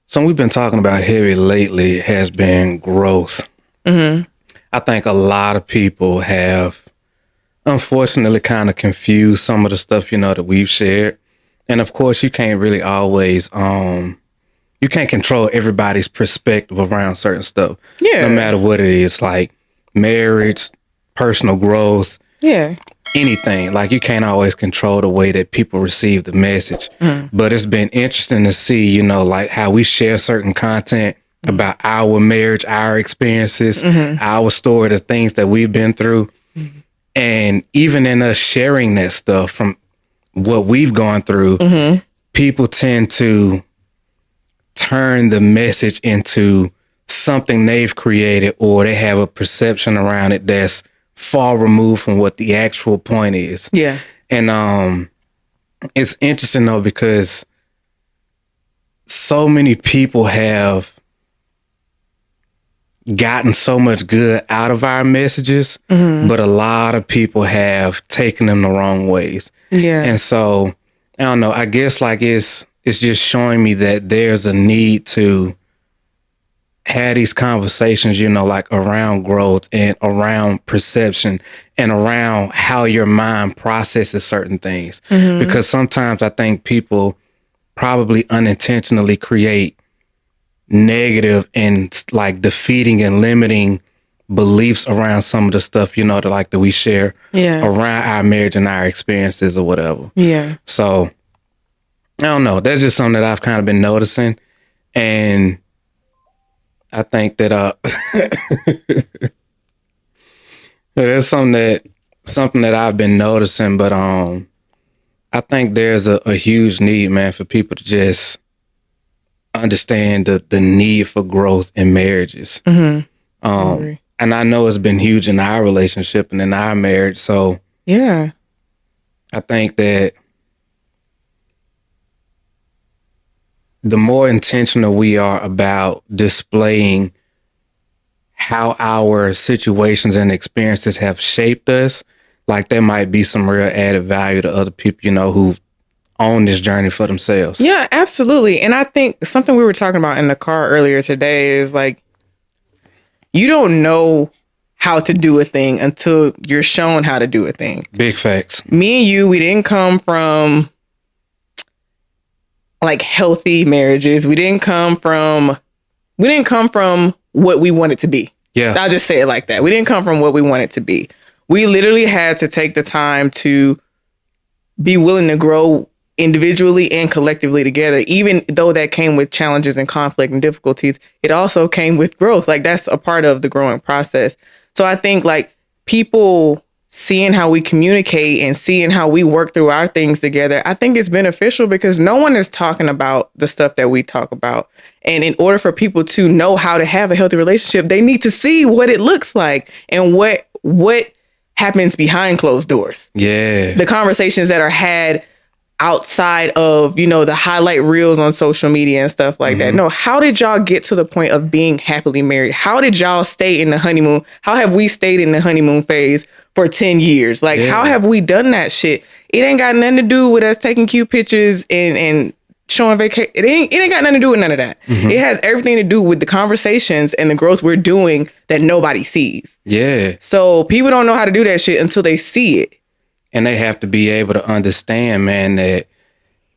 So we've been talking about heavy lately has been growth. I think a lot of people have unfortunately kind of confused some of the stuff, that we've shared. And of course, you can't really always, you can't control everybody's perspective around certain stuff. Yeah. No matter what it is, like marriage, personal growth, Yeah. anything. Like you can't always control the way that people receive the message. But it's been interesting to see, like how we share certain content about our marriage, our experiences, our story, the things that we've been through. And even in us sharing that stuff from what we've gone through, people tend to turn the message into something they've created, or they have a perception around it that's far removed from what the actual point is. Yeah. And it's interesting though, because so many people have gotten so much good out of our messages, but a lot of people have taken them the wrong ways. Yeah. And so, I don't know, I guess like it's just showing me that there's a need to have these conversations, like around growth and around perception and around how your mind processes certain things. Because sometimes I think people probably unintentionally create negative and like defeating and limiting beliefs around some of the stuff, that we share around our marriage and our experiences or whatever. Yeah. So I don't know. That's just something that I've kind of been noticing. And I think that there's something that I've been noticing, but I think there's a huge need, man, for people to just understand the need for growth in marriages. And I know it's been huge in our relationship and in our marriage. So Yeah. I think that the more intentional we are about displaying how our situations and experiences have shaped us, like there might be some real added value to other people, who've owned this journey for themselves. Yeah, absolutely. And I think something we were talking about in the car earlier today is like, you don't know how to do a thing until you're shown how to do a thing. Big facts. Me and you, we didn't come from like healthy marriages. We didn't come from what we wanted to be. Yeah. I'll just say it like that. We didn't come from what we wanted to be. We literally had to take the time to be willing to grow individually and collectively together. Even though that came with challenges and conflict and difficulties, it also came with growth. Like that's a part of the growing process. So I think like people seeing how we communicate and seeing how we work through our things together, I think it's beneficial because no one is talking about the stuff that we talk about. And in order for people to know how to have a healthy relationship, they need to see what it looks like and what happens behind closed doors. Yeah. The conversations that are had outside of, the highlight reels on social media and stuff like that. No, how did y'all get to the point of being happily married? How did y'all stay in the honeymoon? How have we stayed in the honeymoon phase for 10 years? Like, how have we done that shit? It ain't got nothing to do with us taking cute pictures and showing vacation. It ain't got nothing to do with none of that. It has everything to do with the conversations and the growth we're doing that nobody sees. Yeah. So people don't know how to do that shit until they see it. And they have to be able to understand, man, that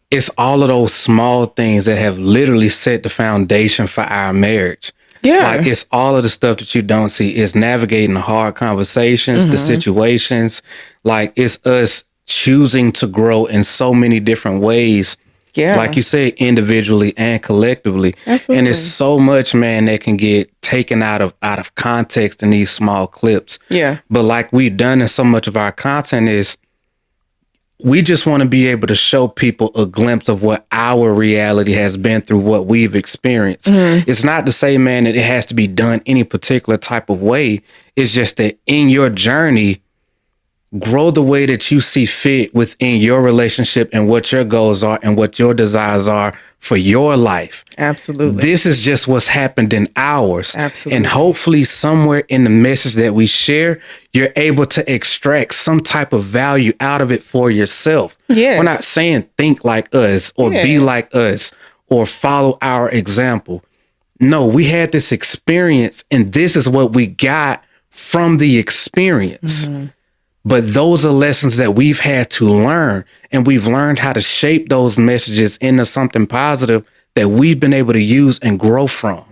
it's all of those small things that have literally set the foundation for our marriage. Yeah. Like it's all of the stuff that you don't see. It's navigating the hard conversations, the situations. Like it's us choosing to grow in so many different ways. Yeah. Like you said, individually and collectively. Absolutely. And it's so much, man, that can get taken out of context in these small clips. Yeah. But like we've done in so much of our content is we just want to be able to show people a glimpse of what our reality has been through what we've experienced. It's not to say, man, that it has to be done any particular type of way. It's just that in your journey, grow the way that you see fit within your relationship and what your goals are and what your desires are for your life. Absolutely. This is just what's happened in ours. Absolutely. And hopefully somewhere in the message that we share, you're able to extract some type of value out of it for yourself. Yes. We're not saying think like us or be like us or follow our example. No, we had this experience and this is what we got from the experience. But those are lessons that we've had to learn, and we've learned how to shape those messages into something positive that we've been able to use and grow from.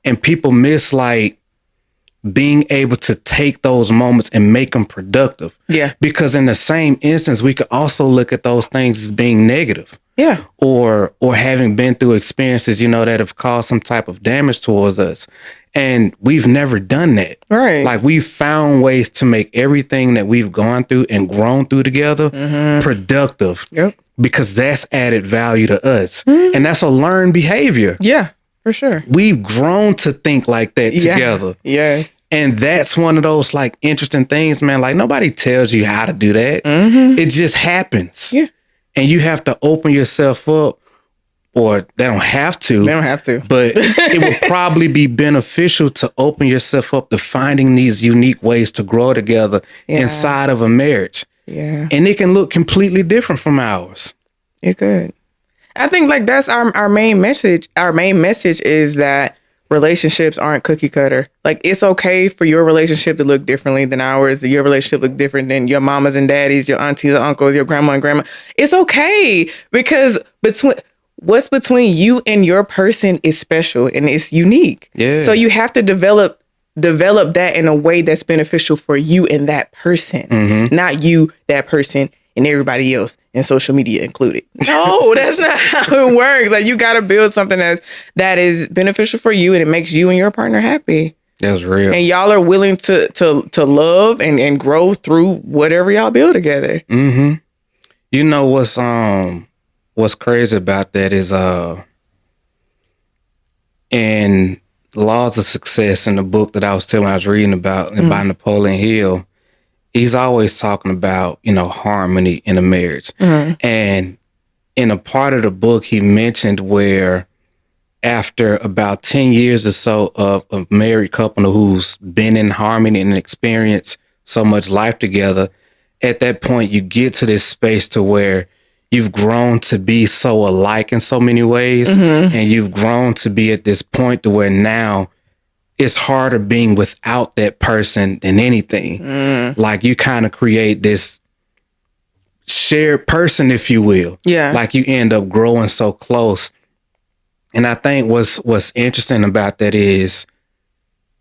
And people miss like being able to take those moments and make them productive. Yeah. Because in the same instance, we could also look at those things as being negative. Yeah. Or having been through experiences, you know, that have caused some type of damage towards us. And we've never done that. Right. Like we've found ways to make everything that we've gone through and grown through together productive. Yep. Because that's added value to us. And that's a learned behavior. Yeah, for sure. We've grown to think like that together. Yeah. And that's one of those like interesting things, man. Like nobody tells you how to do that. It just happens. Yeah. And you have to open yourself up, or they don't have to. They don't have to. But it would probably be beneficial to open yourself up to finding these unique ways to grow together inside of a marriage. Yeah. And it can look completely different from ours. It could. I think like that's our main message. Our main message is that relationships aren't cookie cutter. Like it's okay for your relationship to look differently than ours. Your relationship look different than your mamas and daddies, your aunties and uncles, your grandma and grandma. It's okay because what's between you and your person is special and it's unique. Yeah. So you have to develop that in a way that's beneficial for you and that person, not you, that person, and everybody else, and social media included. No, that's not how it works. Like you got to build something that is beneficial for you and it makes you and your partner happy. That's real. And y'all are willing to love and grow through whatever y'all build together. You know what's crazy about that is in Laws of Success, in the book that I was telling I was reading about by Napoleon Hill, he's always talking about, you know, harmony in a marriage. And in a part of the book, he mentioned where after about 10 years or so of a married couple who's been in harmony and experienced so much life together, at that point, you get to this space to where you've grown to be so alike in so many ways. And you've grown to be at this point to where now it's harder being without that person than anything. Like you kind of create this shared person, if you will. Yeah. Like you end up growing so close. And I think what's interesting about that is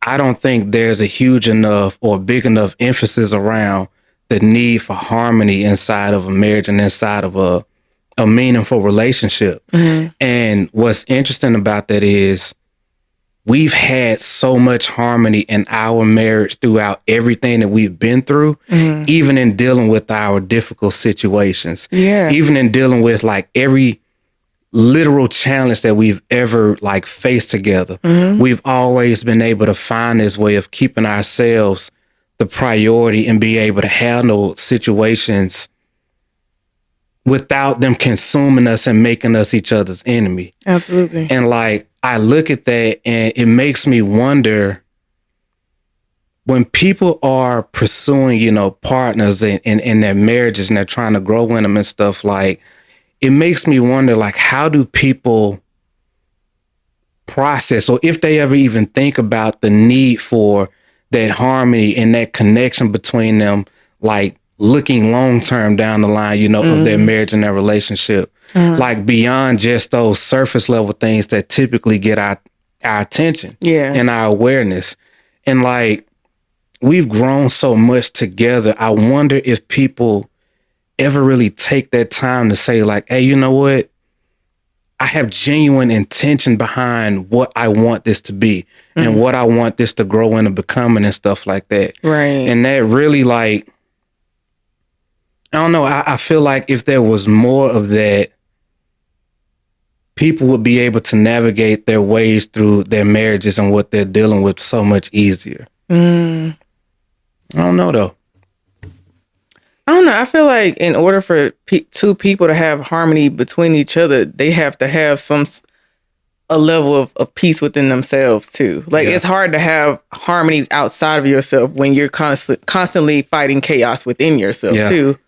I don't think there's a huge enough or big enough emphasis around the need for harmony inside of a marriage and inside of a meaningful relationship. And what's interesting about that is we've had so much harmony in our marriage throughout everything that we've been through, even in dealing with our difficult situations, even in dealing with like every literal challenge that we've ever like faced together. We've always been able to find this way of keeping ourselves the priority and be able to handle situations without them consuming us and making us each other's enemy. Absolutely. And like, I look at that and it makes me wonder when people are pursuing, you know, partners in their marriages and they're trying to grow in them and stuff, like, it makes me wonder, like, how do people process, or if they ever even think about the need for that harmony and that connection between them, like looking long term down the line, you know, of their marriage and their relationship, like beyond just those surface level things that typically get our attention and our awareness. And like, we've grown so much together. I wonder if people ever really take that time to say like, hey, you know what? I have genuine intention behind what I want this to be and what I want this to grow into becoming and stuff like that. Right. And that really, like, I don't know. I feel like if there was more of that, people would be able to navigate their ways through their marriages and what they're dealing with so much easier. I don't know though. I don't know. I feel like in order for two people to have harmony between each other, they have to have a level of peace within themselves too. Like it's hard to have harmony outside of yourself when you're constantly fighting chaos within yourself too.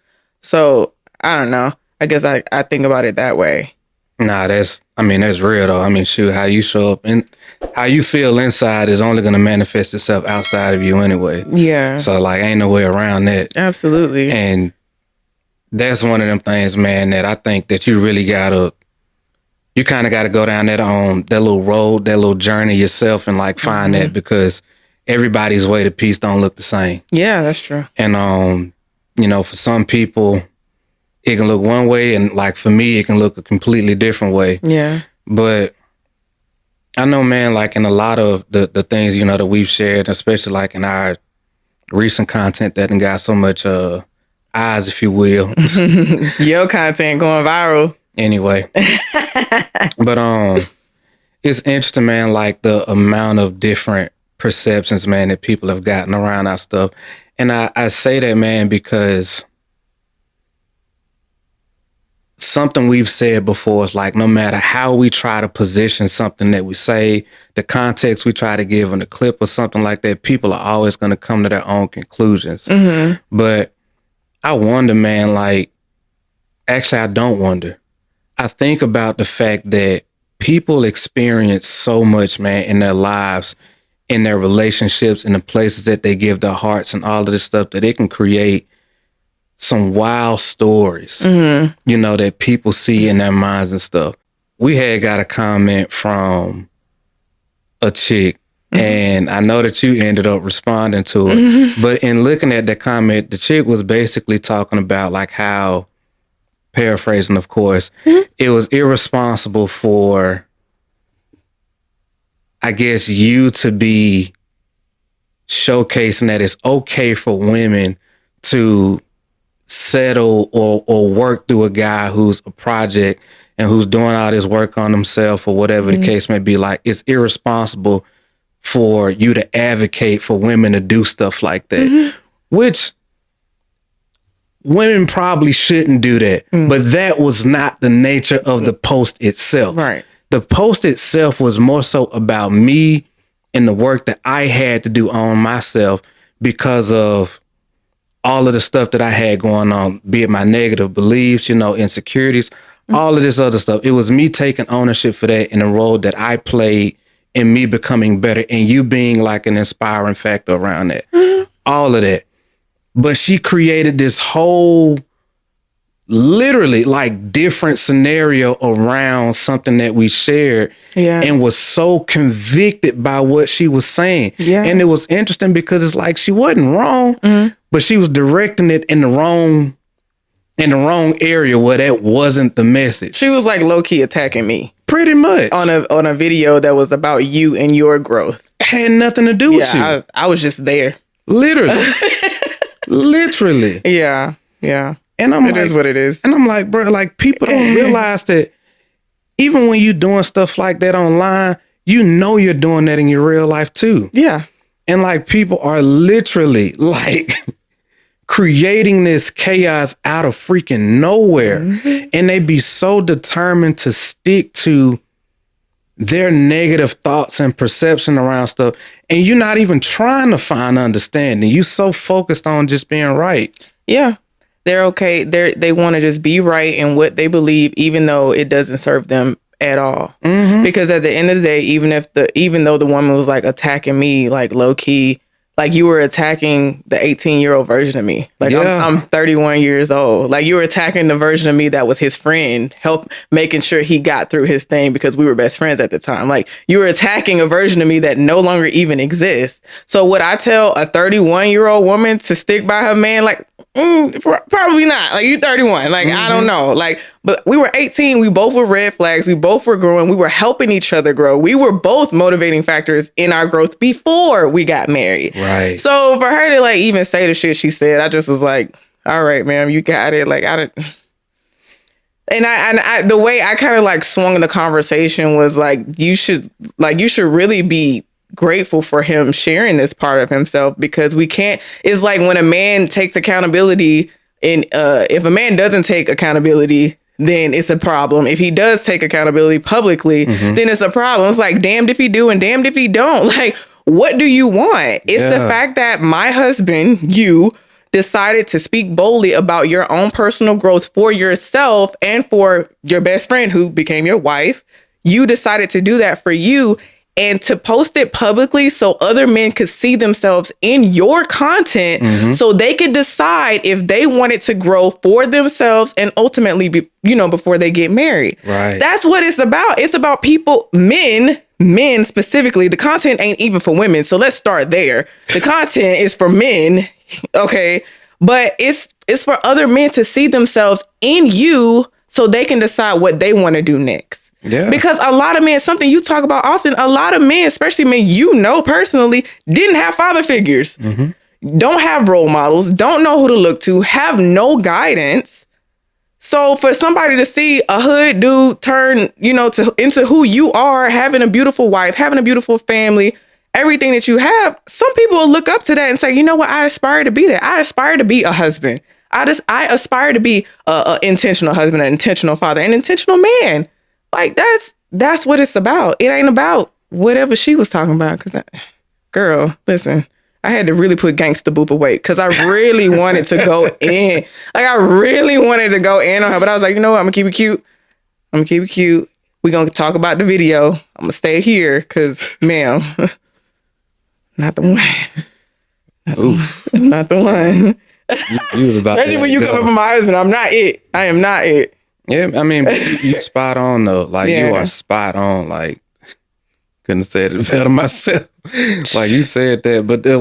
So I don't know. I guess I think about it that way. Nah, that's real though. I mean, shoot, how you show up and how you feel inside is only gonna manifest itself outside of you anyway. Yeah. So like, ain't no way around that. Absolutely. And that's one of them things, man, that I think that you really you kind of gotta go down that that little road, that little journey yourself, and like find that, because everybody's way to peace don't look the same. Yeah, that's true. And you know, for some people, it can look one way, and like for me, it can look a completely different way. Yeah. But I know, man, like in a lot of the things, you know, that we've shared, especially like in our recent content that done got so much eyes, if you will. Your content going viral. Anyway. But it's interesting, man, like the amount of different perceptions, man, that people have gotten around our stuff. And I say that, man, because something we've said before is like, no matter how we try to position something that we say, the context we try to give in a clip or something like that, people are always going to come to their own conclusions. But I wonder, man, like, actually, I don't wonder. I think about the fact that people experience so much, man, in their lives, in their relationships, in the places that they give their hearts and all of this stuff, that it can create some wild stories, you know, that people see in their minds and stuff. We had got a comment from a chick, and I know that you ended up responding to it. But in looking at the comment, the chick was basically talking about like how, paraphrasing, of course, it was irresponsible for, I guess, you to be showcasing that it's okay for women to settle or work through a guy who's a project and who's doing all this work on himself or whatever the case may be. Like, it's irresponsible for you to advocate for women to do stuff like that, which women probably shouldn't do that. But that was not the nature of the post itself. Right. The post itself was more so about me and the work that I had to do on myself because of all of the stuff that I had going on, be it my negative beliefs, you know, insecurities, all of this other stuff. It was me taking ownership for that and the role that I played in me becoming better and you being like an inspiring factor around that. All of that. But she created this whole, literally like different scenario around something that we shared and was so convicted by what she was saying. And it was interesting because it's like she wasn't wrong, but she was directing it in the wrong area where that wasn't the message. She was like low key attacking me. Pretty much. On a video that was about you and your growth. Had nothing to do with you. I was just there. Literally. Literally. Yeah. Yeah. And I'm It is what it is. And I'm like, bro, like people don't realize that even when you're doing stuff like that online, you know you're doing that in your real life too. Yeah. And like people are literally like creating this chaos out of freaking nowhere. And they be so determined to stick to their negative thoughts and perception around stuff. And you're not even trying to find understanding. You so focused on just being right. Yeah. They're okay. They want to just be right in what they believe, even though it doesn't serve them at all. Because at the end of the day, even though the woman was like attacking me, like low key, like you were attacking the 18-year-old version of me. Like I'm 31 years old. Like you were attacking the version of me that was his friend, making sure he got through his thing because we were best friends at the time. Like you were attacking a version of me that no longer even exists. So would I tell a 31-year-old woman to stick by her man? Like, probably not. Like you 31. Like, I don't know. Like, but we were 18. We both were red flags. We both were growing. We were helping each other grow. We were both motivating factors in our growth before we got married. Right. So for her to like even say the shit she said, I just was like, all right, ma'am, you got it. Like I didn't. And I the way I kind of like swung the conversation was like, you should really be grateful for him sharing this part of himself, because we can't, it's like when a man takes accountability and if a man doesn't take accountability, then it's a problem. If he does take accountability publicly, then it's a problem. It's like damned if he do and damned if he don't. Like, what do you want? It's the fact that my husband, you, decided to speak boldly about your own personal growth for yourself and for your best friend who became your wife. You decided to do that for you and to post it publicly so other men could see themselves in your content so they could decide if they wanted to grow for themselves and ultimately, before they get married. Right. That's what it's about. It's about people, men specifically. The content ain't even for women. So let's start there. The content is for men. Okay. But it's for other men to see themselves in you so they can decide what they want to do next. Yeah. Because a lot of men, something you talk about often, a lot of men, especially men personally, didn't have father figures, don't have role models, don't know who to look to, have no guidance. So for somebody to see a hood dude turn, into who you are, having a beautiful wife, having a beautiful family, everything that you have, some people will look up to that and say, you know what, I aspire to be that. I aspire to be a husband. I aspire to be an intentional husband, an intentional father, an intentional man. Like that's what it's about. It ain't about whatever she was talking about. Cause girl, listen, I had to really put Gangsta Boop away because I really wanted to go in. Like I really wanted to go in on her, but I was like, you know what? I'm gonna keep it cute. We're gonna talk about the video. I'm gonna stay here because, ma'am, not the one. Oof. Not the one. You was about Especially when you coming from my husband. I'm not it. I am not it. Yeah, I mean, you spot on though. Like you are spot on. Like couldn't have said it better myself. Like you said that, but it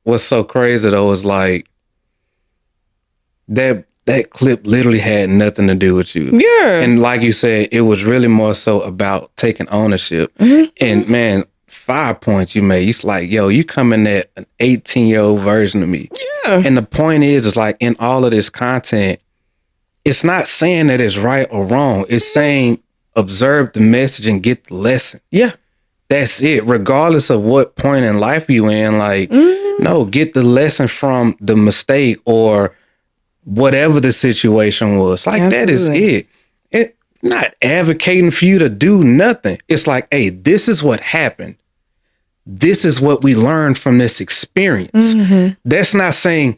what's so crazy though is like that clip literally had nothing to do with you. Yeah, and like you said, it was really more so about taking ownership. And man, 5 points you made. It's like, yo, you coming at an 18-year-old version of me. Yeah, and the point is like in all of this content. It's not saying that it's right or wrong. It's saying observe the message and get the lesson. Yeah. That's it. Regardless of what point in life you in, like, no, get the lesson from the mistake or whatever the situation was. Like, Absolutely. That is it. It. Not advocating for you to do nothing. It's like, hey, this is what happened. This is what we learned from this experience. That's not saying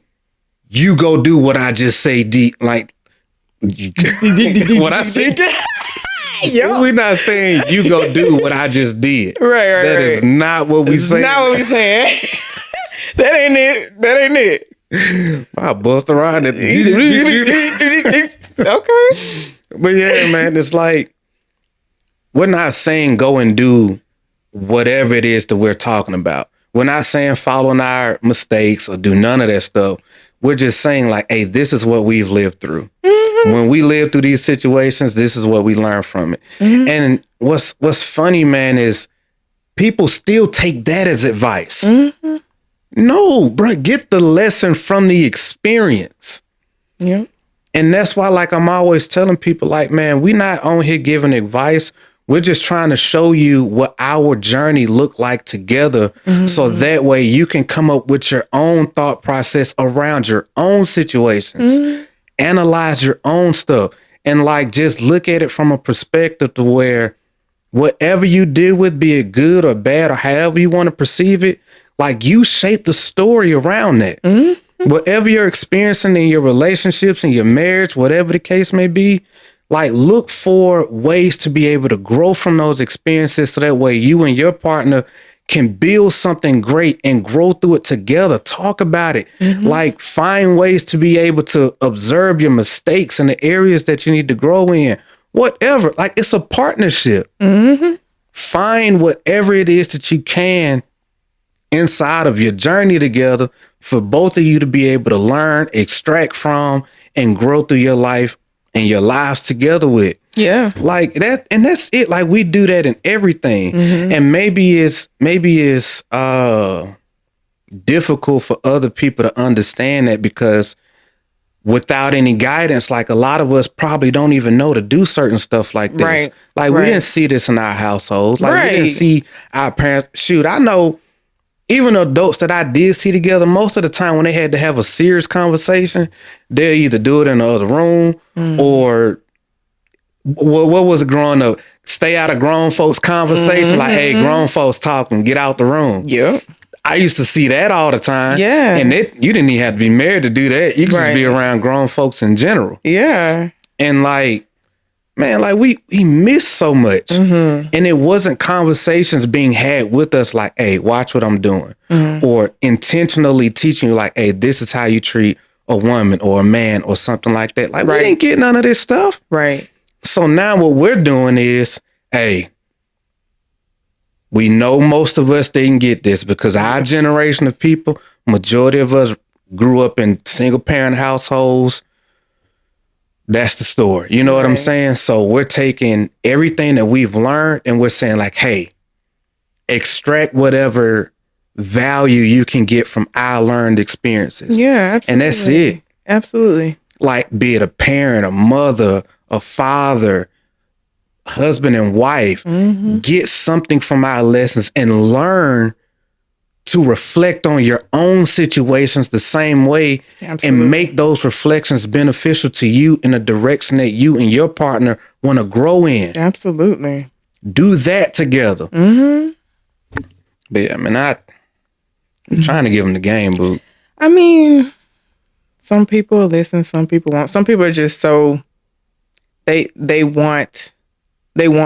you go do what I just say, like, what I said. We're not saying you go do what I just did. Right. That is not what we saying. Not what we saying. That ain't it. I bust around it. Okay. But yeah, man, it's like we're not saying go and do whatever it is that we're talking about. We're not saying follow our mistakes or do none of that stuff. We're just saying like, hey, this is what we've lived through. When we live through these situations, this is what we learn from it. And what's funny, man, is people still take that as advice. No, bro, get the lesson from the experience. Yeah. And that's why, like, I'm always telling people, like, man, we're not on here giving advice. We're just trying to show you what our journey looked like together. So that way you can come up with your own thought process around your own situations, analyze your own stuff, and like just look at it from a perspective to where whatever you deal with, be it good or bad or however you want to perceive it, like you shape the story around that. Whatever you're experiencing in your relationships, in your marriage, whatever the case may be, like look for ways to be able to grow from those experiences so that way you and your partner can build something great and grow through it together. Talk about it. Like find ways to be able to observe your mistakes and the areas that you need to grow in. Whatever. Like it's a partnership. Find whatever it is that you can inside of your journey together for both of you to be able to learn, extract from, and grow through your life and your lives together with. Yeah. Like that, and that's it. Like we do that in everything. And maybe it's difficult for other people to understand that because without any guidance, like a lot of us probably don't even know to do certain stuff like this. Right. Like we didn't see this in our household. Like we didn't see our parents. Shoot, I know even adults that I did see together, most of the time when they had to have a serious conversation, they'll either do it in the other room or what was it growing up? Stay out of grown folks' conversation. Like, hey, grown folks talking, get out the room. Yeah. I used to see that all the time. Yeah. And you didn't even have to be married to do that. You could just be around grown folks in general. Yeah. And like, man, like we missed so much. And it wasn't conversations being had with us like, hey, watch what I'm doing. Or intentionally teaching you like, hey, this is how you treat a woman or a man or something like that. Like we didn't get none of this stuff. Right. So now what we're doing is, hey, we know most of us didn't get this because our generation of people, majority of us grew up in single parent households. That's the story. You know what I'm saying? So we're taking everything that we've learned and we're saying like, hey, extract whatever value you can get from our learned experiences. Yeah, absolutely. And that's it. Absolutely. Like be it a parent, a mother, a father, husband and wife, get something from our lessons and learn to reflect on your own situations the same way and make those reflections beneficial to you in a direction that you and your partner want to grow in. Absolutely. Do that together. But yeah, I mean, I'm trying to give them the game, boo. I mean, some people listen, some people won't. Some people are just so they want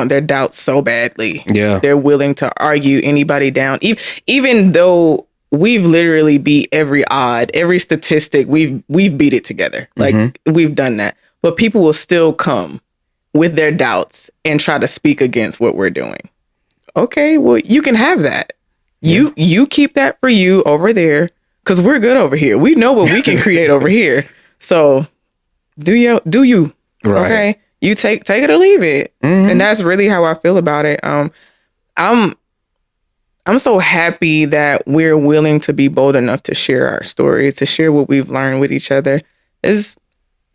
their doubts so badly. Yeah. They're willing to argue anybody down. Even though we've literally beat every odd, every statistic, we've beat it together. Like we've done that. But people will still come with their doubts and try to speak against what we're doing. Okay, well, you can have that. Yeah. You keep that for you over there because we're good over here. We know what we can create over here. So do you. Right. Okay. You take it or leave it. And that's really how I feel about it. I'm so happy that we're willing to be bold enough to share our stories, to share what we've learned with each other. I don't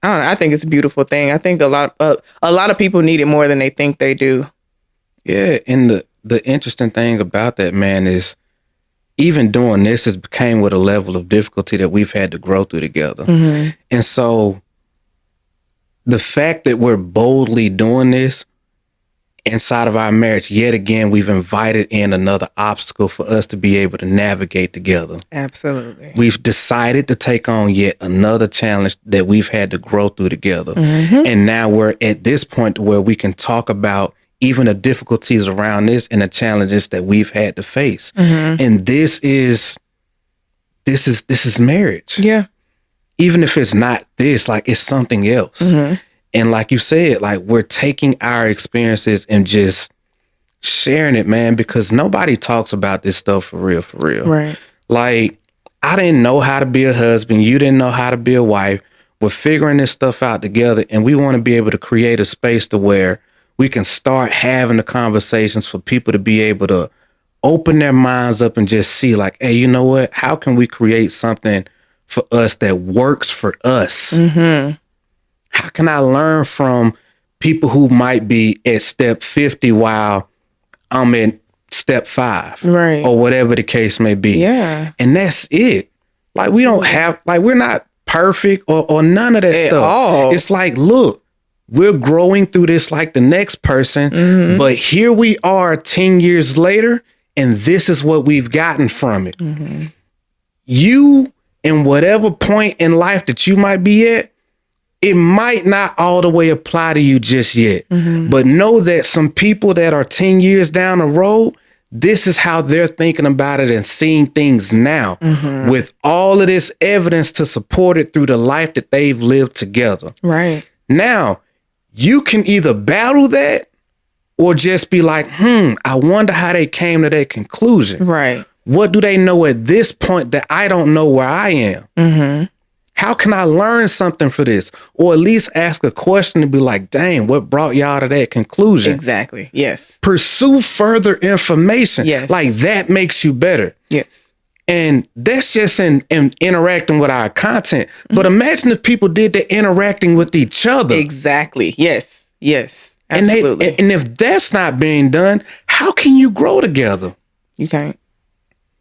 know, I think it's a beautiful thing. I think a lot of people need it more than they think they do. Yeah, and the interesting thing about that, man, is even doing this has became with a level of difficulty that we've had to grow through together. And so the fact that we're boldly doing this inside of our marriage, yet again, we've invited in another obstacle for us to be able to navigate together. Absolutely. We've decided to take on yet another challenge that we've had to grow through together. And now we're at this point where we can talk about even the difficulties around this and the challenges that we've had to face. And this is marriage. Yeah. Even if it's not this, like it's something else. And like you said, like we're taking our experiences and just sharing it, man, because nobody talks about this stuff for real. Right. Like I didn't know how to be a husband. You didn't know how to be a wife. We're figuring this stuff out together. And we want to be able to create a space to where we can start having the conversations for people to be able to open their minds up and just see like, hey, you know what? How can we create something for us that works for us? How can I learn from people who might be at step 50 while I'm at step 5? Right. Or whatever the case may be. Yeah. And that's it. Like we don't have, like we're not perfect or none of that at stuff. All. It's like, look, we're growing through this like the next person, but here we are 10 years later, and this is what we've gotten from it. You, in whatever point in life that you might be at, it might not all the way apply to you just yet, but know that some people that are 10 years down the road, this is how they're thinking about it and seeing things now with all of this evidence to support it through the life that they've lived together. Right. Now, you can either battle that or just be like, I wonder how they came to that conclusion. Right. What do they know at this point that I don't know where I am? How can I learn something for this? Or at least ask a question and be like, dang, what brought y'all to that conclusion? Exactly. Yes. Pursue further information. Yes. Like that makes you better. Yes. And that's just in interacting with our content. But imagine if people did that interacting with each other. Exactly. Yes. Yes. Absolutely. And if that's not being done, how can you grow together? You can't.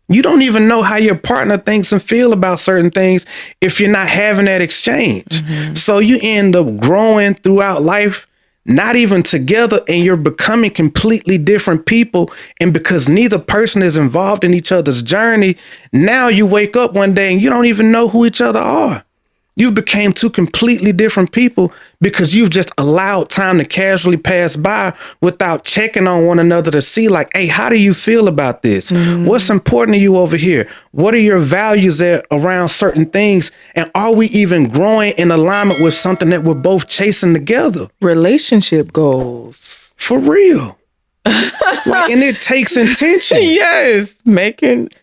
You don't even know how your partner thinks and feel about certain things if you're not having that exchange. So you end up growing throughout life, not even together, and you're becoming completely different people. And because neither person is involved in each other's journey, now you wake up one day and you don't even know who each other are. You became two completely different people because you've just allowed time to casually pass by without checking on one another to see, like, hey, how do you feel about this? What's important to you over here? What are your values there around certain things? And are we even growing in alignment with something that we're both chasing together? Relationship goals. For real. And it takes intention. Yes.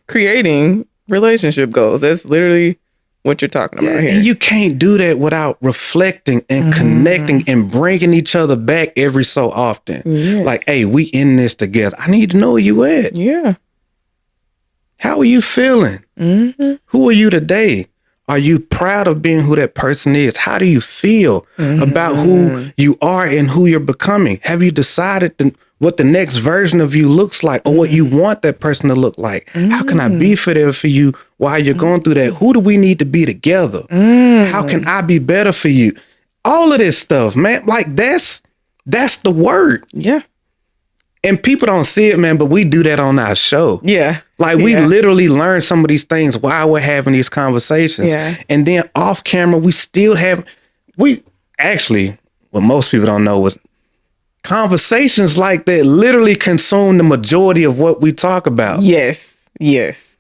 Creating relationship goals. That's literally what you're talking about here. And you can't do that without reflecting and connecting and bringing each other back every so often. Yes. Like, hey, we in this together. I need to know where you at. Yeah. How are you feeling? Who are you today? Are you proud of being who that person is? How do you feel about who you are and who you're becoming? Have you decided what the next version of you looks like, or what you want that person to look like? How can I be there for you while you're going through that? Who do we need to be together? How can I be better for you? All of this stuff, man. Like that's the word. Yeah. And people don't see it, man, but we do that on our show. Yeah. Like we literally learn some of these things while we're having these conversations. Yeah. And then off camera, what most people don't know was conversations like that literally consume the majority of what we talk about. Yes. Yes.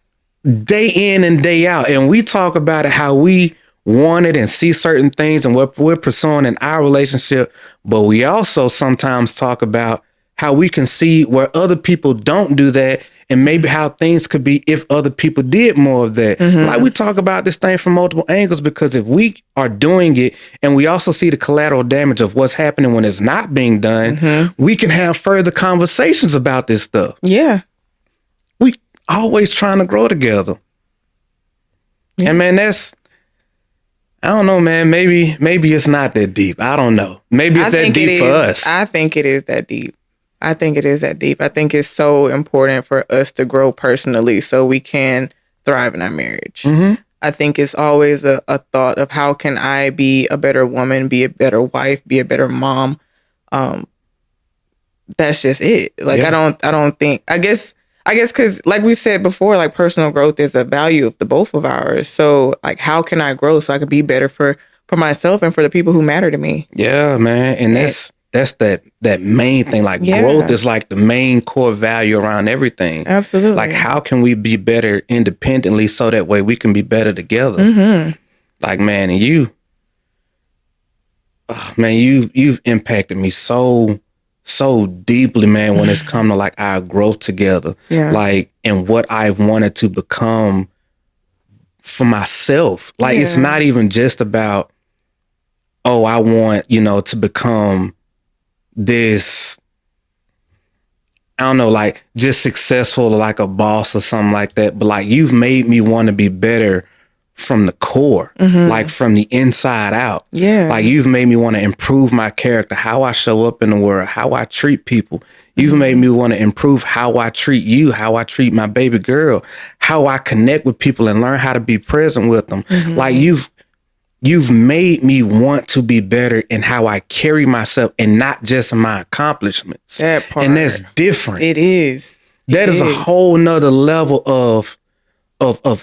Day in and day out. And we talk about it, how we want it and see certain things and what we're pursuing in our relationship. But we also sometimes talk about how we can see where other people don't do that, and maybe how things could be if other people did more of that. Like we talk about this thing from multiple angles, because if we are doing it and we also see the collateral damage of what's happening when it's not being done, we can have further conversations about this stuff. Yeah. We always trying to grow together. Yeah. And man, I don't know, man, maybe it's not that deep. I don't know. Maybe it's that deep for us. I think it is that deep. I think it is that deep. I think it's so important for us to grow personally so we can thrive in our marriage. I think it's always a thought of how can I be a better woman, be a better wife, be a better mom. That's just it. Like, I don't think, I guess, because like we said before, like personal growth is a value of the both of ours. So like, how can I grow so I can be better for myself and for the people who matter to me? Yeah, man. And that's that main thing. Like growth is like the main core value around everything. Absolutely. Like, how can we be better independently so that way we can be better together? Like, man, and you've impacted me so deeply, man, when it's come to like our growth together. Yeah. Like, and what I've wanted to become for myself. Like, it's not even just about, oh, I want, to become this, I don't know, like just successful, like a boss or something like that. But like, you've made me want to be better from the core, like from the inside out. Yeah. Like, you've made me want to improve my character, how I show up in the world, how I treat people. You've made me want to improve how I treat you, how I treat my baby girl, how I connect with people and learn how to be present with them. Like, you've made me want to be better in how I carry myself and not just my accomplishments. That part. And that's different. It is. That is a whole nother level of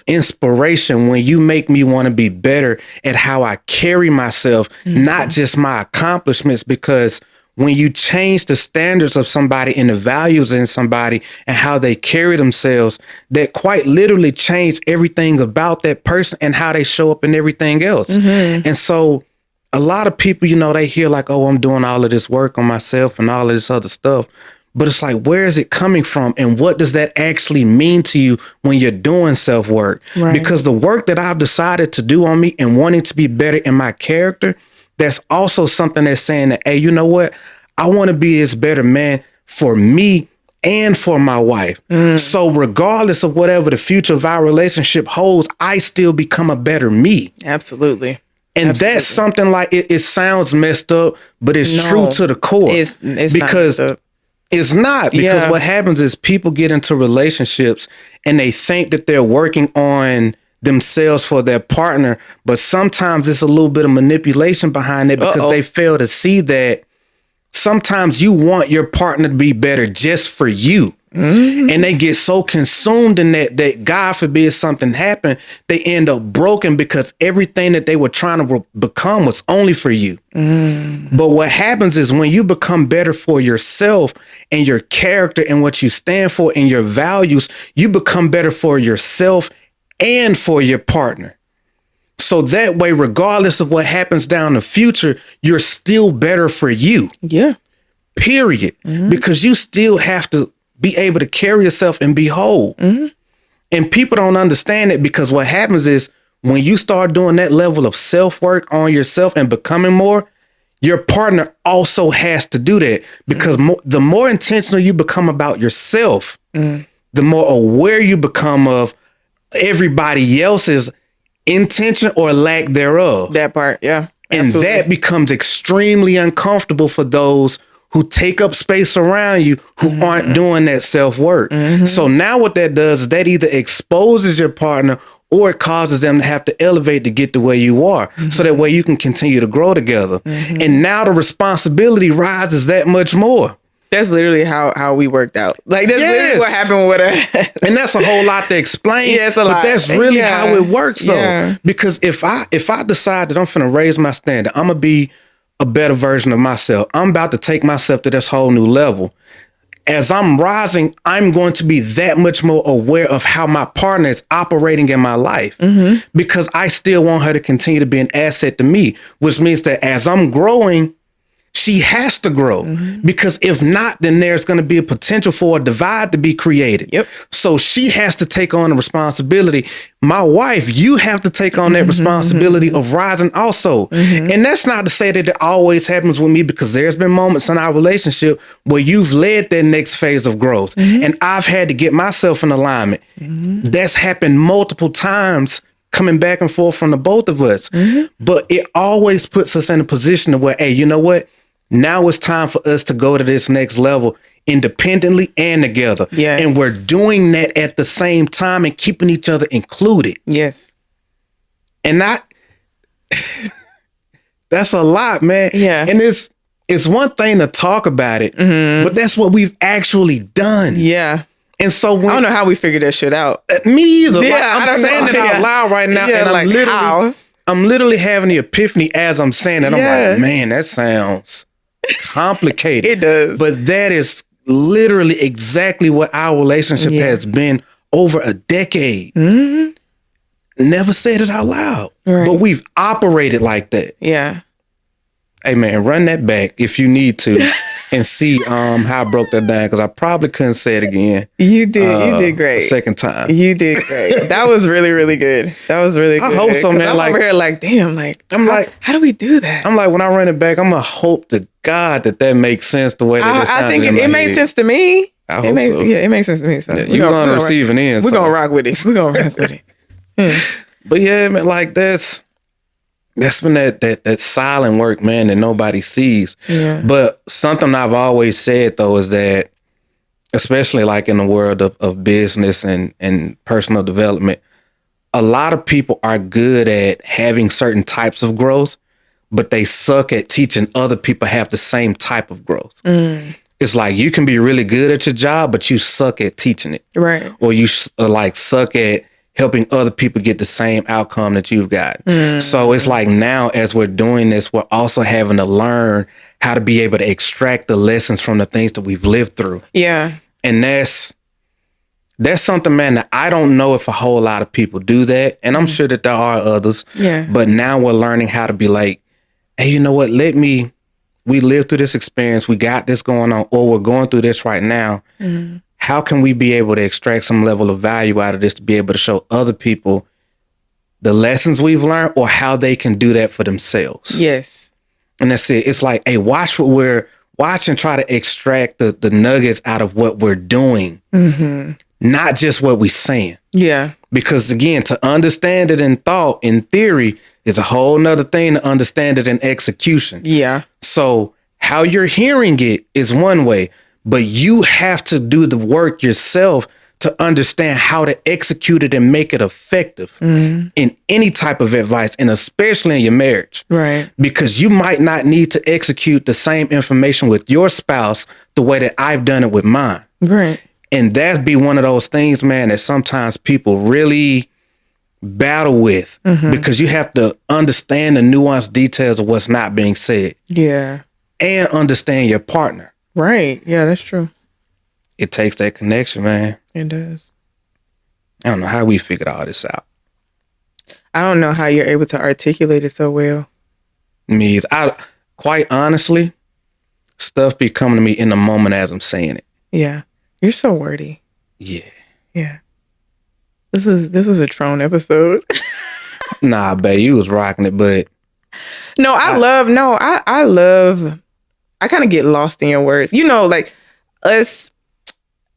inspiration when you make me want to be better at how I carry myself, not just my accomplishments. Because when you change the standards of somebody and the values in somebody and how they carry themselves, that quite literally change everything about that person and how they show up in everything else. And so a lot of people, they hear like, oh, I'm doing all of this work on myself and all of this other stuff. But it's like, where is it coming from? And what does that actually mean to you when you're doing self-work? Right. Because the work that I've decided to do on me and wanting to be better in my character, that's also something that's saying that, hey, you know what? I want to be this better man for me and for my wife. So regardless of whatever the future of our relationship holds, I still become a better me. Absolutely. And that's something like, it sounds messed up, but it's true to the core. It's because not it's not, because what happens is people get into relationships and they think that they're working on themselves for their partner, but sometimes it's a little bit of manipulation behind it because they fail to see that sometimes you want your partner to be better just for you. And they get so consumed in that God forbid something happen, they end up broken because everything that they were trying to become was only for you. But what happens is when you become better for yourself and your character and what you stand for and your values, you become better for yourself and for your partner. So that way, regardless of what happens down the future, you're still better for you. Yeah. Period. Because you still have to be able to carry yourself and be whole. And people don't understand it, because what happens is when you start doing that level of self-work on yourself and becoming more, your partner also has to do that, because the more intentional you become about yourself, the more aware you become of everybody else's intention or lack thereof. That part, yeah. And Absolutely. that becomes extremely uncomfortable for those who take up space around you who aren't doing that self-work. So now what that does is that either exposes your partner or it causes them to have to elevate to get to where you are. So that way you can continue to grow together. And now the responsibility rises that much more. That's literally how we worked out. Like, that's literally what happened with us. And that's a whole lot to explain. Yeah, it's a lot. But that's really how it works, though. Yeah. Because if I decide that I'm finna raise my standard, I'm gonna be a better version of myself. I'm about to take myself to this whole new level. As I'm rising, I'm going to be that much more aware of how my partner is operating in my life, because I still want her to continue to be an asset to me, which means that as I'm growing, she has to grow, because if not, then there's going to be a potential for a divide to be created. Yep. So she has to take on the responsibility. My wife, you have to take on that responsibility of rising also. And that's not to say that it always happens with me, because there's been moments in our relationship where you've led that next phase of growth and I've had to get myself in alignment. That's happened multiple times, coming back and forth from the both of us. But it always puts us in a position where, hey, you know what? Now it's time for us to go to this next level independently and together. Yes. And we're doing that at the same time and keeping each other included. Yes. And that's a lot, man. Yeah. And it's one thing to talk about it, but that's what we've actually done. Yeah. And so when I don't know how we figured that shit out. me either. Yeah, Like, I I'm don't saying know. it out loud right now, Yeah, and like, how? I'm literally having the epiphany as I'm saying it. I'm Yeah. like, man, that sounds complicated. It does. But that is literally exactly what our relationship has been over a decade. Never said it out loud, but we've operated like that. Yeah. Hey man, run that back if you need to and see how I broke that down, because I probably couldn't say it again. You did. You did A great. second time. You did great. That was really, really good. That was really good. I hope so, 'Cause man. I'm Like, over here like, damn, like, I'm like, how do we do that? I'm like, when I run it back, I'm gonna hope to God that makes sense the way that it sounded. I think in it my made head. sense to me. I hope so. Yeah, it makes sense to me. So Yeah, you're on the receiving end. We're so. gonna rock with it. We're gonna rock with it. But yeah, man, like that's been that silent work, man, that nobody sees. Yeah. But something I've always said though is that, especially like in the world of business and personal development, a lot of people are good at having certain types of growth, but they suck at teaching other people have the same type of growth. It's like you can be really good at your job, but you suck at teaching it. Right. Or you like suck at helping other people get the same outcome that you've got. So it's like now as we're doing this, we're also having to learn how to be able to extract the lessons from the things that we've lived through. Yeah. And that's something, man, that I don't know if a whole lot of people do that. And I'm sure that there are others. Yeah. But now we're learning how to be like, hey, you know what? We lived through this experience. We got this going on, or we're going through this right now. How can we be able to extract some level of value out of this to be able to show other people the lessons we've learned or how they can do that for themselves? Yes. And that's it. It's like, hey, watch and try to extract the nuggets out of what we're doing, not just what we're saying. Yeah. Because again, to understand it in thought, in theory, is a whole nother thing to understand it in execution. Yeah. So how you're hearing it is one way, but you have to do the work yourself to understand how to execute it and make it effective in any type of advice, and especially in your marriage. Right. Because you might not need to execute the same information with your spouse the way that I've done it with mine. Right. And that's be one of those things, man, that sometimes people really battle with because you have to understand the nuanced details of what's not being said. Yeah. And understand your partner. Right. Yeah, that's true. It takes that connection, man. It does. I don't know how we figured all this out. I don't know how you're able to articulate it so well. Me, quite honestly, stuff be coming to me in the moment as I'm saying it. Yeah. You're so wordy. Yeah. Yeah. This was a Trone episode. Nah, babe, you was rocking it, but I kind of get lost in your words. You know, like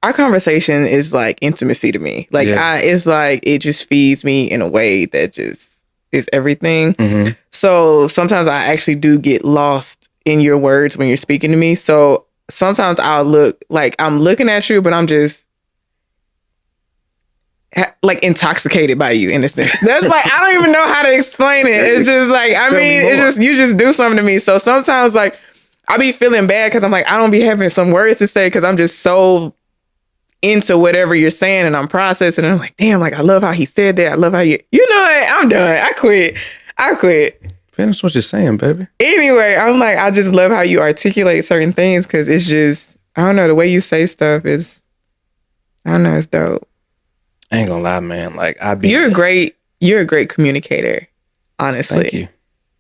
our conversation is like intimacy to me. Like it's like it just feeds me in a way that just is everything. Mm-hmm. So sometimes I actually do get lost in your words when you're speaking to me. So sometimes I'll look like I'm looking at you, but I'm just like intoxicated by you in a sense. That's like, I don't even know how to explain it. It's just like, I mean, it's just, you just do something to me. So sometimes like I be feeling bad because I'm like, I don't be having some words to say because I'm just so into whatever you're saying and I'm processing and I'm like, damn, like I love how he said that. I love how you know what? I'm done. I quit. Finish what you're saying, baby. Anyway, I'm like, I just love how you articulate certain things because it's just, I don't know, the way you say stuff is, I don't know, it's dope. I ain't gonna lie, man. Like you're a great communicator, honestly. Thank you.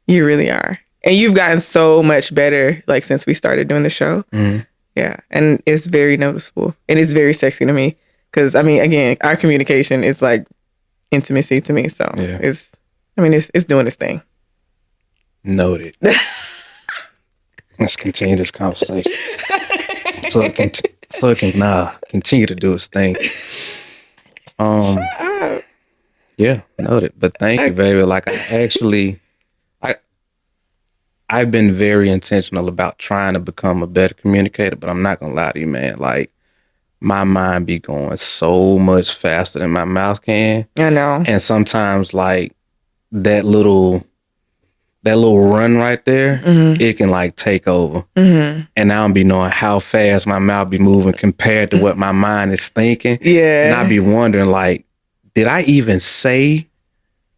You really are. And you've gotten so much better, like, since we started doing the show. Mm-hmm. Yeah. And it's very noticeable. And it's very sexy to me. Because, I mean, again, our communication is like intimacy to me. So it's doing its thing. Noted. Let's continue this conversation. so it can continue to do its thing. Yeah, noted. But thank you, baby. Like I've been very intentional about trying to become a better communicator, but I'm not gonna lie to you, man. Like my mind be going so much faster than my mouth can. I know. And sometimes like that little run right there, it can like take over. Mm-hmm. And I don't be knowing how fast my mouth be moving compared to what my mind is thinking. Yeah. And I be wondering like, did I even say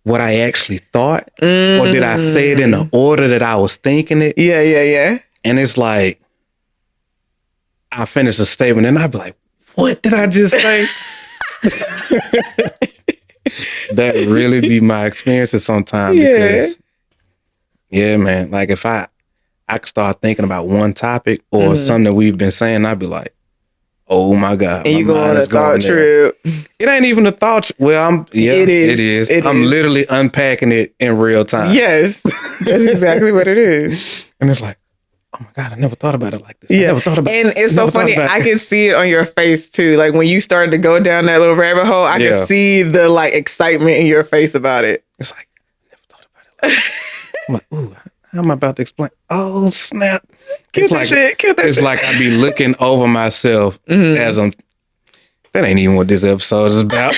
what I actually thought? Or did I say it in the order that I was thinking it? Yeah. And it's like, I finish a statement and I'd be like, what did I just say? That really be my experiences sometimes because, yeah, man, like if I could start thinking about one topic or something that we've been saying, I'd be like, oh my God. And you go on a thought trip. It ain't even a thought. Well, it is. I'm literally unpacking it in real time. Yes. That's exactly what it is. And it's like, oh my God, I never thought about it like this. Yeah. I never thought about it. And it's so funny. I can see it on your face too. Like when you started to go down that little rabbit hole, I can see the like excitement in your face about it. It's like, I never thought about it like this. I'm like, ooh, how am I about to explain? Oh, snap. Kill that shit. It's like I be looking over myself as I'm. That ain't even what this episode is about.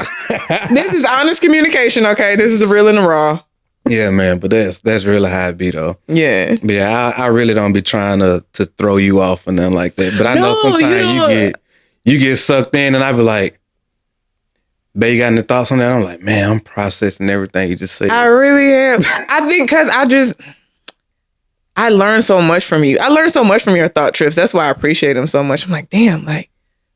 This is honest communication, okay? This is the real and the raw. Yeah, man, but that's really how it be though. Yeah. But yeah, I really don't be trying to throw you off and nothing like that. But I know sometimes you get sucked in and I be like, babe, you got any thoughts on that? I'm like, man, I'm processing everything you just said. I really am. I think because I learned so much from you. I learned so much from your thought trips. That's why I appreciate them so much. I'm like, damn, like,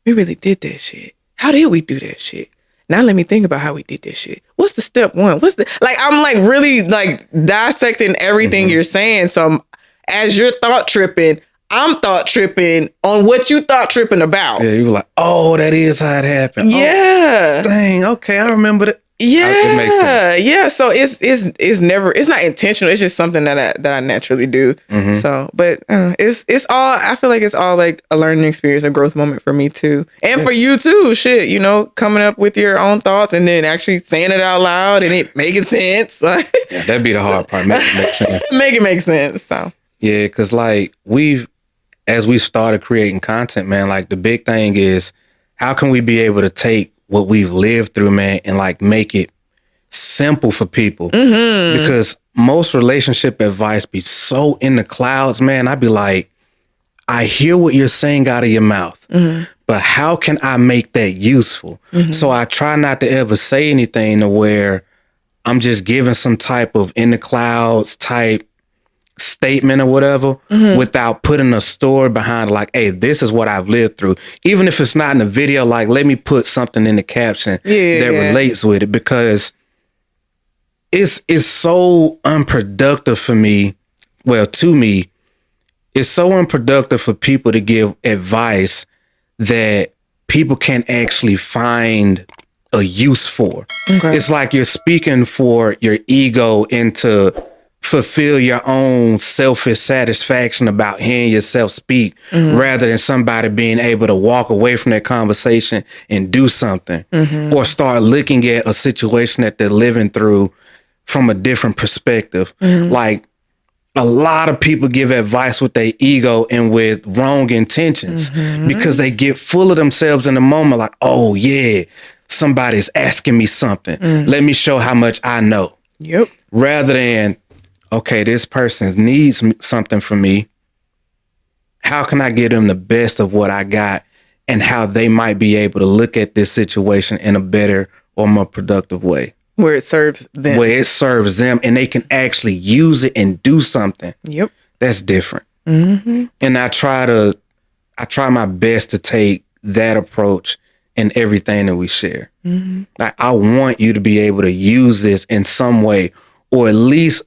we really did that shit. How did we do that shit? Now let me think about how we did this shit. What's the step one? I'm like really like dissecting everything you're saying. So as you're thought tripping, I'm thought tripping on what you thought tripping about. Yeah, you were like, oh, that is how it happened. Yeah. Oh, dang, okay, I remember that. Yeah. It makes sense. Yeah. So it's not intentional. It's just something that I naturally do. Mm-hmm. So, but it's all, I feel like it's all like a learning experience, a growth moment for me too. And for you too, shit, you know, coming up with your own thoughts and then actually saying it out loud and it making sense. Yeah, that'd be the hard part. Make it make sense. Make it make sense. So. Yeah. Cause like as we started creating content, man, like the big thing is how can we be able to take what we've lived through, man, and like make it simple for people. Because most relationship advice be so in the clouds, man. I'd be like, I hear what you're saying out of your mouth, but how can I make that useful? So I try not to ever say anything to where I'm just giving some type of in the clouds type statement or whatever without putting a story behind it, like, hey, this is what I've lived through. Even if it's not in the video, like, let me put something in the caption that relates with it, because it's so unproductive for me. Well, to me, it's so unproductive for people to give advice that people can actually find a use for. It's like you're speaking for your ego and to fulfill your own selfish satisfaction about hearing yourself speak, rather than somebody being able to walk away from that conversation and do something, or start looking at a situation that they're living through from a different perspective. Like, a lot of people give advice with their ego and with wrong intentions, because they get full of themselves in the moment. Like, oh yeah, somebody's asking me something. Let me show how much I know. Rather than, okay, this person needs something from me. How can I give them the best of what I got, and how they might be able to look at this situation in a better or more productive way? Where it serves them. Where it serves them, and they can actually use it and do something. That's different. And I try my best to take that approach in everything that we share. Like, I want you to be able to use this in some way, or at least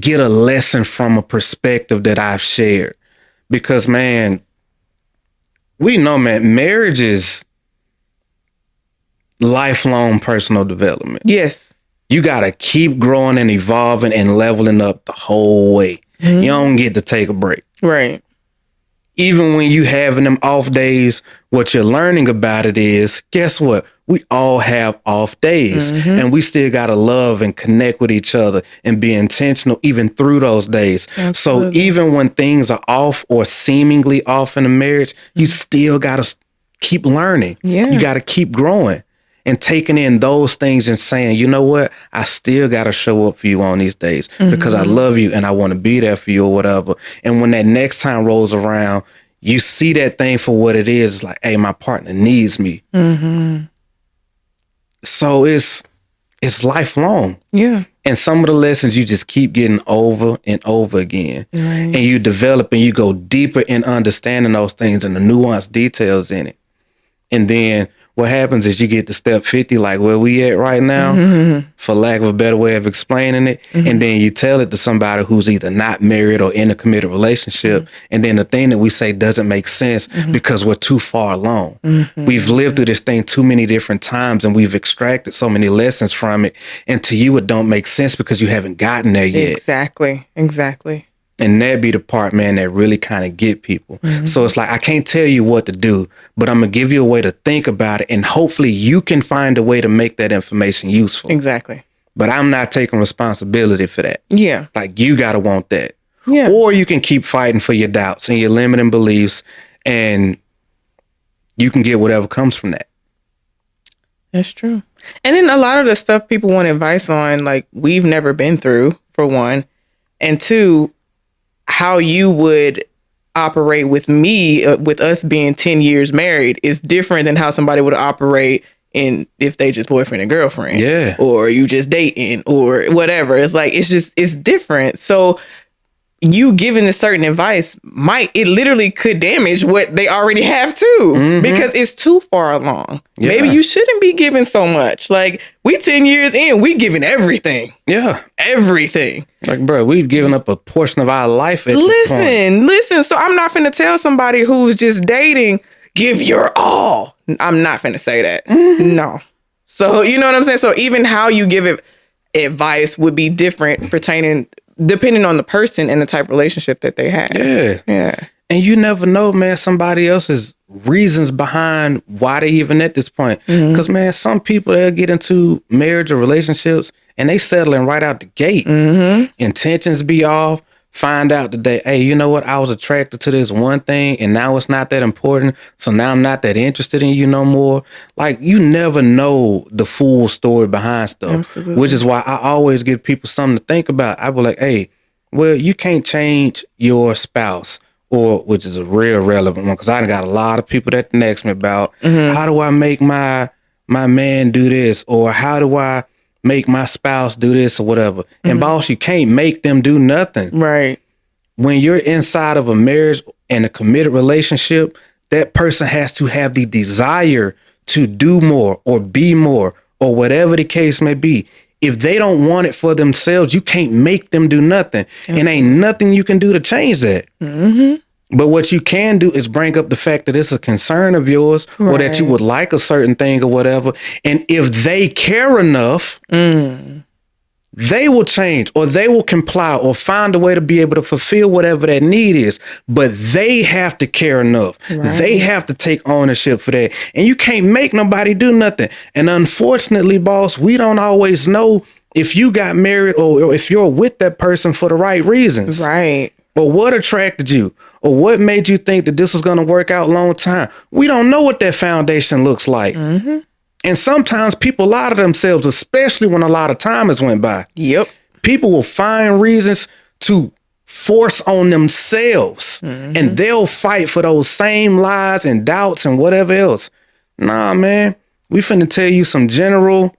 get a lesson from a perspective that I've shared. Because, man, we know, man, marriage is lifelong personal development. You got to keep growing and evolving and leveling up the whole way. You don't get to take a break. Even when you having them off days, what you're learning about it is, guess what? We all have off days, and we still got to love and connect with each other and be intentional even through those days. So even when things are off or seemingly off in a marriage, you still got to keep learning. You got to keep growing and taking in those things and saying, you know what? I still got to show up for you on these days because I love you and I want to be there for you or whatever. And when that next time rolls around, you see that thing for what it is. It's like, hey, my partner needs me. So it's lifelong. And some of the lessons you just keep getting over and over again. And you develop and you go deeper in understanding those things and the nuanced details in it. And then what happens is you get to step 50, like where we at right now, for lack of a better way of explaining it. And then you tell it to somebody who's either not married or in a committed relationship. And then the thing that we say doesn't make sense because we're too far along. We've lived through this thing too many different times and we've extracted so many lessons from it. And to you, it don't make sense because you haven't gotten there yet. Exactly. And that be the part, man, that really kind of get people. So it's like, I can't tell you what to do, but I'm going to give you a way to think about it. And hopefully you can find a way to make that information useful. But I'm not taking responsibility for that. Like, you got to want that. Or you can keep fighting for your doubts and your limiting beliefs, and you can get whatever comes from that. That's true. And then a lot of the stuff people want advice on, like, we've never been through, for one. And two, how you would operate with me, with us being 10 years married, is different than how somebody would operate in if they just boyfriend and girlfriend. Or you just dating or whatever. It's like, it's different. So you giving a certain advice it literally could damage what they already have too, because it's too far along. Maybe you shouldn't be giving so much. Like, we 10 years in, we giving everything. Everything. Like, bro, we've given up a portion of our life at this point. Listen. So I'm not finna tell somebody who's just dating, give your all. I'm not finna say that. No. So, you know what I'm saying? So even how you give it advice would be different depending on the person and the type of relationship that they have. And you never know, man, somebody else's reasons behind why they even at this point. Because, man, some people, they'll get into marriage or relationships and they settling right out the gate. Intentions be off. find out today, hey, you know what? I was attracted to this one thing and now it's not that important. So now I'm not that interested in you no more. Like, you never know the full story behind stuff. Absolutely. Which is why I always give people something to think about. I be like, hey, well, you can't change your spouse, or which is a real relevant one, because I got a lot of people that ask me about how do I make my man do this, or how do I make my spouse do this, or whatever. And boss, you can't make them do nothing. Right. When you're inside of a marriage and a committed relationship, that person has to have the desire to do more or be more or whatever the case may be. If they don't want it for themselves, you can't make them do nothing. And ain't nothing you can do to change that. But what you can do is bring up the fact that it's a concern of yours, or that you would like a certain thing or whatever. And if they care enough, they will change, or they will comply, or find a way to be able to fulfill whatever that need is. But they have to care enough. They have to take ownership for that. And you can't make nobody do nothing. And unfortunately, boss, we don't always know if you got married or if you're with that person for the right reasons. Right. Or what attracted you, or what made you think that this was going to work out a long time. We don't know what that foundation looks like. And sometimes people lie to themselves, especially when a lot of time has went by. Yep. People will find reasons to force on themselves, and they'll fight for those same lies and doubts and whatever else. Nah, man, we finna tell you some general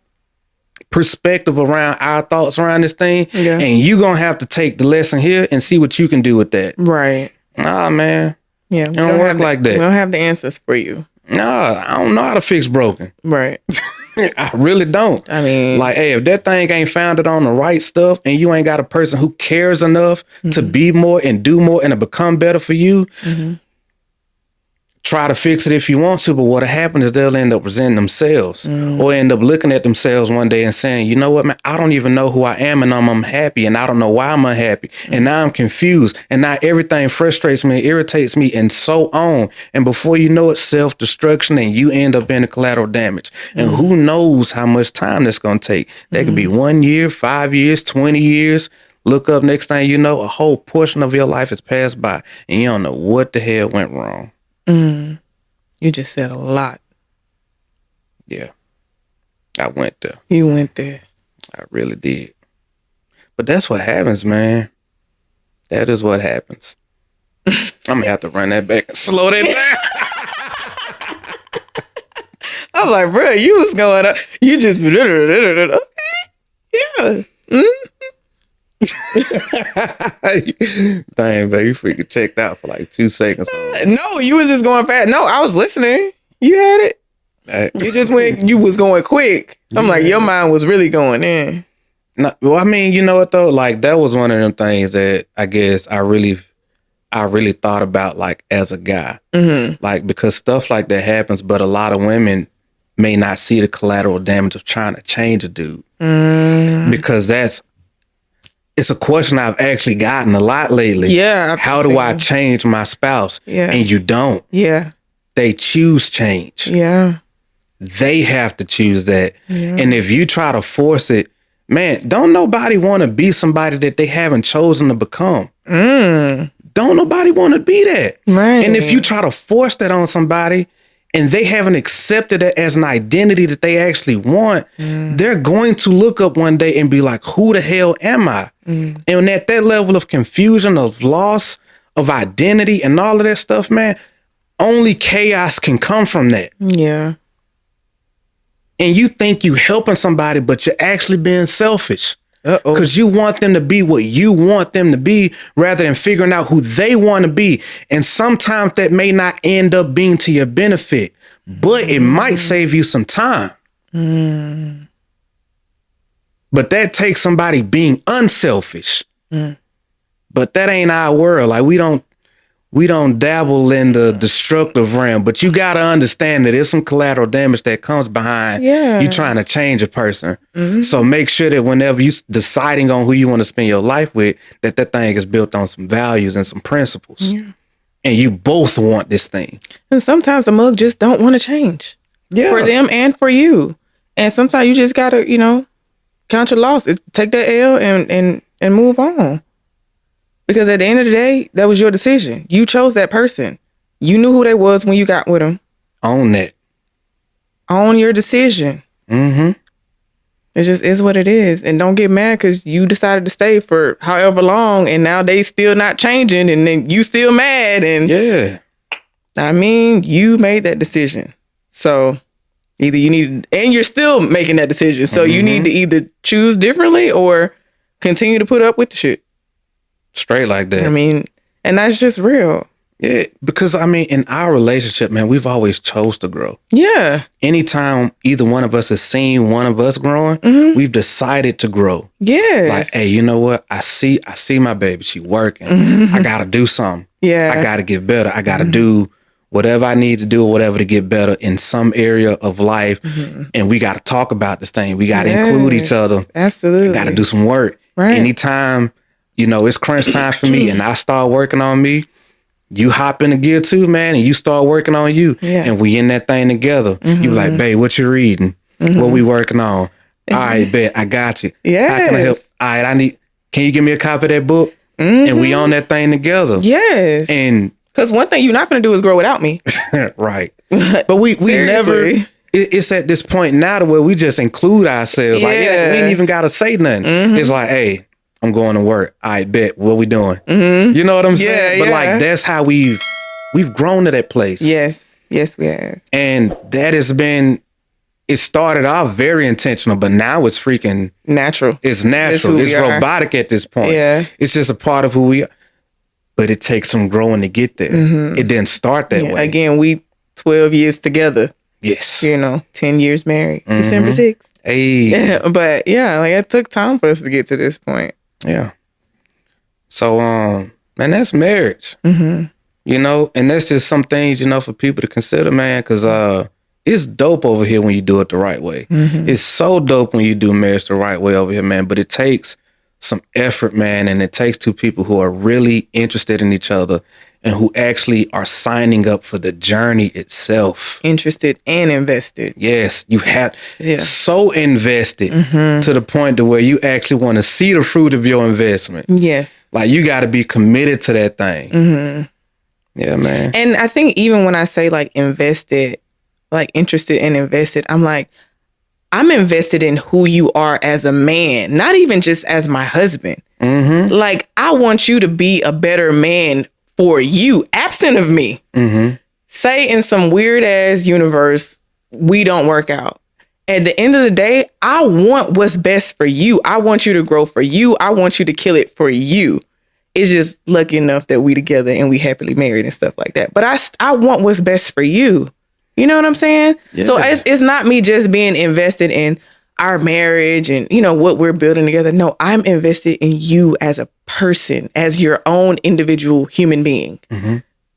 perspective around our thoughts around this thing, and you gonna have to take the lesson here and see what you can do with that. Right. Nah, man. Yeah. It don't work like that. We don't have the answers for you. Nah, I don't know how to fix broken. Right. I really don't. I mean, like, hey, if that thing ain't founded on the right stuff, and you ain't got a person who cares enough to be more and do more and to become better for you, try to fix it if you want to, but what'll happen is they'll end up resenting themselves, or end up looking at themselves one day and saying, you know what, man, I don't even know who I am, and I'm unhappy, and I don't know why I'm unhappy, and now I'm confused, and now everything frustrates me, irritates me, and so on. And before you know it, self-destruction, and you end up in the collateral damage. And who knows how much time that's going to take. That could be 1 year, 5 years, 20 years. Look up, next thing you know, a whole portion of your life has passed by, and you don't know what the hell went wrong. You just said a lot. Yeah. I went there. You went there. I really did. But that's what happens, man. That is what happens. I'm going to have to run that back and slow that down. I'm like, bro, you was going up. You just, okay. Yeah. Dang, baby, you freaking checked out for like 2 seconds. No, you was just going fast. No, I was listening. You had it. You just went, you was going quick. I'm like, your mind was really going in. No, well, I mean, you know what though? Like, that was one of them things that I guess I really thought about, like, as a guy. Like, because stuff like that happens, but a lot of women may not see the collateral damage of trying to change a dude. Because it's a question I've actually gotten a lot lately. Yeah. How do I change my spouse? Yeah. And you don't. Yeah. They choose change. Yeah. They have to choose that. Yeah. And if you try to force it, man, don't nobody want to be somebody that they haven't chosen to become. Don't nobody want to be that. Right. And if you try to force that on somebody and they haven't accepted it as an identity that they actually want, they're going to look up one day and be like, who the hell am I? And at that level of confusion, of loss, of identity, and all of that stuff, man, only chaos can come from that. Yeah. And you think you helping somebody, but you're actually being selfish. Uh-oh. Because you want them to be what you want them to be rather than figuring out who they want to be. And sometimes that may not end up being to your benefit, but it might save you some time. But that takes somebody being unselfish. But that ain't our world. Like, we don't dabble in the destructive realm, but you got to understand that there's some collateral damage that comes behind you trying to change a person. So make sure that whenever you deciding on who you want to spend your life with, that thing is built on some values and some principles. And you both want this thing. And sometimes a mug just don't want to change for them and for you. And sometimes you just got to, count your loss. Take that L and move on. Because at the end of the day, that was your decision. You chose that person. You knew who they was when you got with them. Own that. Own your decision. Mm-hmm. It just is what it is. And don't get mad because you decided to stay for however long and now they still not changing and then you still mad. And yeah, I mean, you made that decision. So either you need, and you're still making that decision. So you need to either choose differently or continue to put up with the shit. Straight like that. I mean, and that's just real. Yeah, because I mean, in our relationship, man, we've always chose to grow. Yeah. Anytime either one of us has seen one of us growing, we've decided to grow. Yes. Like, hey, you know what? I see my baby. She working. I got to do something. Yeah. I got to get better. I got to do whatever I need to do or whatever to get better in some area of life. And we got to talk about this thing. We got to include each other. Absolutely. Got to do some work. Right. Anytime, you know, it's crunch time for me and I start working on me, you hop in the gear too, man, and you start working on you. Yeah. And we in that thing together. You like, babe, what you reading? What we working on? All right, bet, I got you. Yes. How can I help? All right, can you give me a copy of that book? And we on that thing together. Yes. And because one thing you're not going to do is grow without me. Right. But we never, it's at this point now to where we just include ourselves. Like, we ain't even got to say nothing. It's like, hey, I'm going to work. I bet. What we doing? You know what I'm saying? But like, that's how we've grown to that place. Yes. Yes, we have. And that has been, it started off very intentional, but now it's freaking natural. It's natural. It's robotic at this point. Yeah. It's just a part of who we are. But it takes some growing to get there. It didn't start that way. Again, we 12 years together. Yes. 10 years married. December 6th. Hey. But yeah, like it took time for us to get to this point. Yeah. So, man, that's marriage. You know, and that's just some things, you know, for people to consider, man, because it's dope over here when you do it the right way. It's so dope when you do marriage the right way over here, man. But it takes some effort, man, and it takes two people who are really interested in each other and who actually are signing up for the journey itself. Interested and invested. Yes, you have so invested to the point to where you actually want to see the fruit of your investment. Yes. Like you got to be committed to that thing. Yeah, man. And I think even when I say like invested, like interested and invested, I'm like, I'm invested in who you are as a man, not even just as my husband. Like, I want you to be a better man for you, absent of me. Say in some weird ass universe, we don't work out. At the end of the day, I want what's best for you. I want you to grow for you. I want you to kill it for you. It's just lucky enough that we together and we happily married and stuff like that. But I want what's best for you. You know what I'm saying? Yeah. So it's not me just being invested in our marriage and, you know, what we're building together. No, I'm invested in you as a person, as your own individual human being.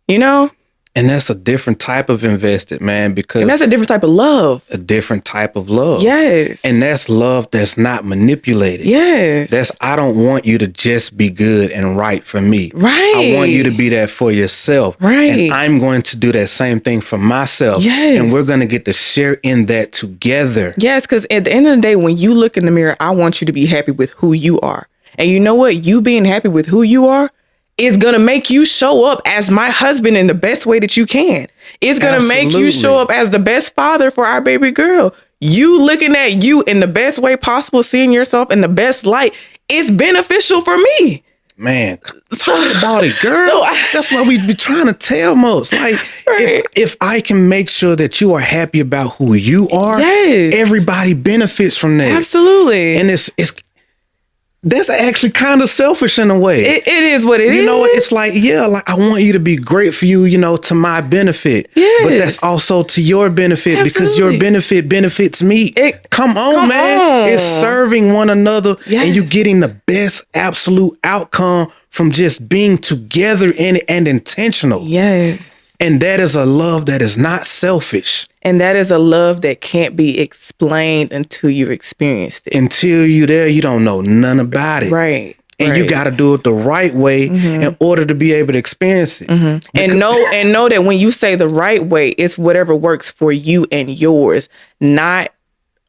You know? And that's a different type of invested, man, because... And that's a different type of love. A different type of love. Yes. And that's love that's not manipulated. Yes. That's, I don't want you to just be good and right for me. Right. I want you to be that for yourself. Right. And I'm going to do that same thing for myself. Yes. And we're going to get to share in that together. Yes, because at the end of the day, when you look in the mirror, I want you to be happy with who you are. And you know what? You being happy with who you are is going to make you show up as my husband in the best way that you can. It's going to make you show up as the best father for our baby girl. You looking at you in the best way possible, seeing yourself in the best light, it's beneficial for me. Man, talk about it, girl. That's what we be trying to tell most. Like, if I can make sure that you are happy about who you are, everybody benefits from that. Absolutely. And that's actually kind of selfish in a way. It is what it is. You know what? It's like, like I want you to be great for you, you know, to my benefit. Yes. But that's also to your benefit. Absolutely. Because your benefit benefits me. Come on, man. It's serving one another and you getting the best absolute outcome from just being together and intentional. Yes. And that is a love that is not selfish. And that is a love that can't be explained until you've experienced it. Until you're there, you don't know none about it. Right. And you got to do it the right way in order to be able to experience it. And know that when you say the right way, it's whatever works for you and yours, not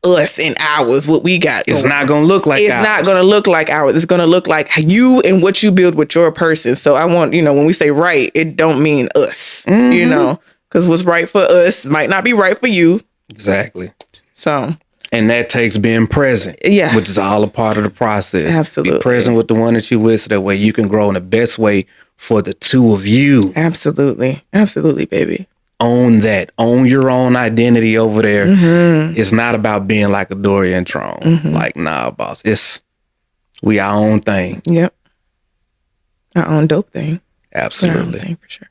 us and ours, what we got. It's not going to look like It's ours. not going to look like ours. It's going to look like you and what you build with your person. So I want, when we say right, it don't mean us, because what's right for us might not be right for you. Exactly. So. And that takes being present. Yeah. Which is all a part of the process. Absolutely. Be present with the one that you with so that way you can grow in the best way for the two of you. Absolutely. Absolutely, baby. Own that. Own your own identity over there. It's not about being like Adoria and Trone. Like, nah, boss. We our own thing. Yep. Our own dope thing. Absolutely. Our own thing for sure.